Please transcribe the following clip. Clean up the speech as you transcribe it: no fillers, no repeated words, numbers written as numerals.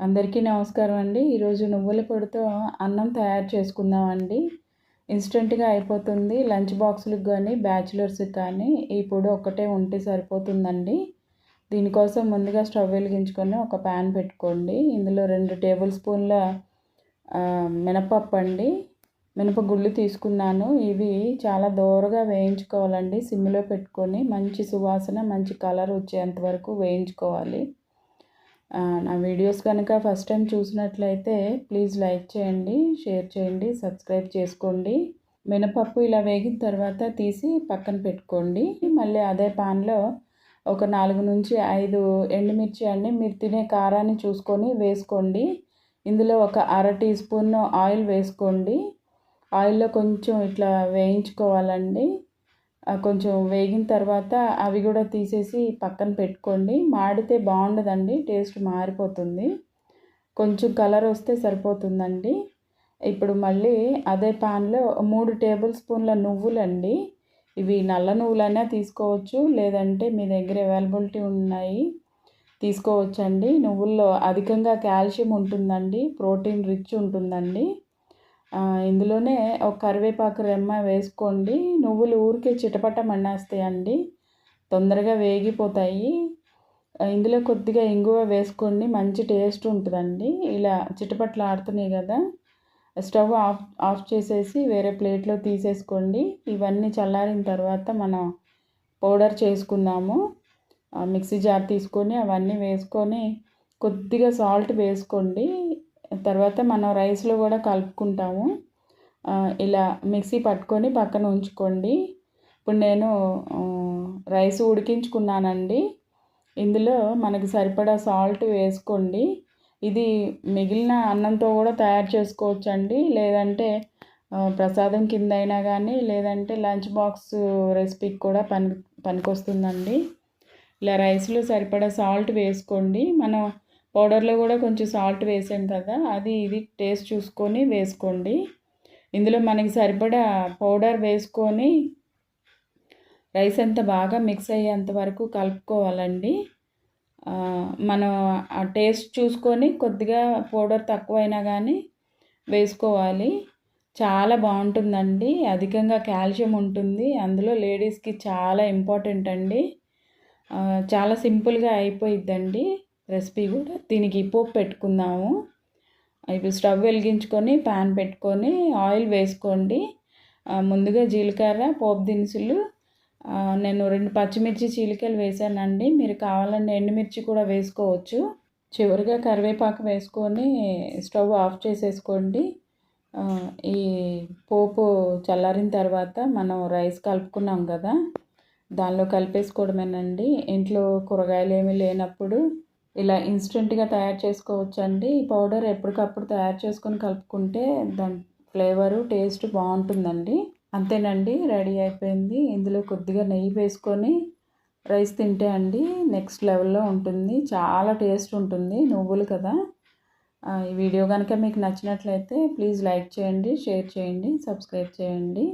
అందరికీ నమస్కారం అండి. ఈరోజు నువ్వుల పొడితో అన్నం తయారు చేసుకుందామండి. ఇన్స్టెంట్గా అయిపోతుంది. లంచ్ బాక్సులకు కానీ బ్యాచిలర్స్కి కానీ ఈ పొడి ఒక్కటే ఉంటే సరిపోతుందండి. దీనికోసం ముందుగా స్టవ్ వెలిగించుకొని ఒక ప్యాన్ పెట్టుకోండి. ఇందులో 2 టేబుల్ స్పూన్ల మినపప్పు అండి, మినపగుళ్ళు తీసుకున్నాను. ఇవి చాలా దోరగా వేయించుకోవాలండి. సిమ్లో పెట్టుకొని మంచి సువాసన, మంచి కలర్ వచ్చేంత వరకు వేయించుకోవాలి. నా వీడియోస్ కనుక ఫస్ట్ టైం చూసినట్లయితే ప్లీజ్ లైక్ చేయండి, షేర్ చేయండి, సబ్స్క్రైబ్ చేసుకోండి. మినపప్పు ఇలా వేగిన తర్వాత తీసి పక్కన పెట్టుకోండి. మళ్ళీ అదే పాన్లో ఒక 4 నుంచి 5 ఎండుమిర్చి అండి, మీరు తినే కారాన్ని చూసుకొని వేసుకోండి. ఇందులో ఒక 1/2 టీ స్పూన్ ఆయిల్ వేసుకోండి. ఆయిల్లో కొంచెం ఇట్లా వేయించుకోవాలండి. కొంచెం వేగిన తర్వాత అవి కూడా తీసేసి పక్కన పెట్టుకోండి. మాడితే బాగుండదండి, టేస్ట్ మారిపోతుంది. కొంచెం కలర్ వస్తే సరిపోతుందండి. ఇప్పుడు మళ్ళీ అదే పాన్లో 3 టేబుల్ స్పూన్ల నువ్వులండి. ఇవి నల్ల నువ్వులైనా తీసుకోవచ్చు, లేదంటే మీ దగ్గర అవైలబిలిటీ ఉన్నాయి తీసుకోవచ్చండి. నువ్వుల్లో అధికంగా కాల్షియం ఉంటుందండి, ప్రోటీన్ రిచ్ ఉంటుందండి. ఇందులోనే ఒక కరివేపాకు రెమ్మ వేసుకోండి. నువ్వులు ఊరికే చిటపటమనేస్తాయండి, తొందరగా వేగిపోతాయి. ఇందులో కొద్దిగా ఇంగువ వేసుకోండి, మంచి టేస్ట్ ఉంటుందండి. ఇలా చిటపటలాడుతున్నాయి కదా, స్టవ్ ఆఫ్ చేసేసి వేరే ప్లేట్లో తీసేసుకోండి. ఇవన్నీ చల్లారిన తర్వాత మనం పౌడర్ చేసుకుందాము. మిక్సీ జార్ తీసుకొని అవన్నీ వేసుకొని కొద్దిగా సాల్ట్ వేసుకోండి. తర్వాత మనం రైస్లో కూడా కలుపుకుంటాము. ఇలా మిక్సీ పట్టుకొని పక్కన ఉంచుకోండి. ఇప్పుడు నేను రైస్ ఉడికించుకున్నానండి. ఇందులో మనకి సరిపడా సాల్ట్ వేసుకోండి. ఇది మిగిలిన అన్నంతో కూడా తయారు చేసుకోవచ్చండి, లేదంటే ప్రసాదం కింద అయినా కానీ, లేదంటే లంచ్ బాక్స్ రెసిపీకి కూడా పనికొస్తుందండి. ఇలా రైస్లో సరిపడా సాల్ట్ వేసుకోండి. మనం పౌడర్లో కూడా కొంచెం సాల్ట్ వేసాం కదా, అది ఇది టేస్ట్ చూసుకొని వేసుకోండి. ఇందులో మనకి సరిపడా పౌడర్ వేసుకొని రైస్ అంతా బాగా మిక్స్ అయ్యేంత వరకు కలుపుకోవాలండి. మనం ఆ టేస్ట్ చూసుకొని కొద్దిగా పౌడర్ తక్కువైనా కానీ వేసుకోవాలి. చాలా బాగుంటుందండి, అధికంగా కాల్షియం ఉంటుంది. అందులో లేడీస్కి చాలా ఇంపార్టెంట్ అండి. చాలా సింపుల్గా అయిపోయిద్దండి రెసిపీ కూడా. దీనికి పోపు పెట్టుకుందాము. ఇప్పుడు స్టవ్ వెలిగించుకొని ప్యాన్ పెట్టుకొని ఆయిల్ వేసుకోండి. ముందుగా జీలకర్ర, పోపు దినుసులు, నేను 2 పచ్చిమిర్చి చీలికలు వేసానండి. మీరు కావాలంటే ఎండుమిర్చి కూడా వేసుకోవచ్చు. చివరిగా కరివేపాకు వేసుకొని స్టవ్ ఆఫ్ చేసేసుకోండి. ఈ పోపు చల్లారిన తర్వాత మనం రైస్ కలుపుకున్నాం కదా, దానిలో కలిపేసుకోవడమేనండి. ఇంట్లో కూరగాయలు ఏమీ లేనప్పుడు ఇలా ఇన్స్టెంట్గా తయారు చేసుకోవచ్చండి. ఈ పౌడర్ ఎప్పటికప్పుడు తయారు చేసుకొని కలుపుకుంటే దాని ఫ్లేవరు, టేస్ట్ బాగుంటుందండి. అంతేనండి, రెడీ అయిపోయింది. ఇందులో కొద్దిగా నెయ్యి వేసుకొని రైస్ తింటే అండి నెక్స్ట్ లెవెల్లో ఉంటుంది. చాలా టేస్ట్ ఉంటుంది, నువ్వులు కదా. ఈ వీడియో కనుక మీకు నచ్చినట్లయితే ప్లీజ్ లైక్ చేయండి, షేర్ చేయండి, సబ్స్క్రైబ్ చేయండి.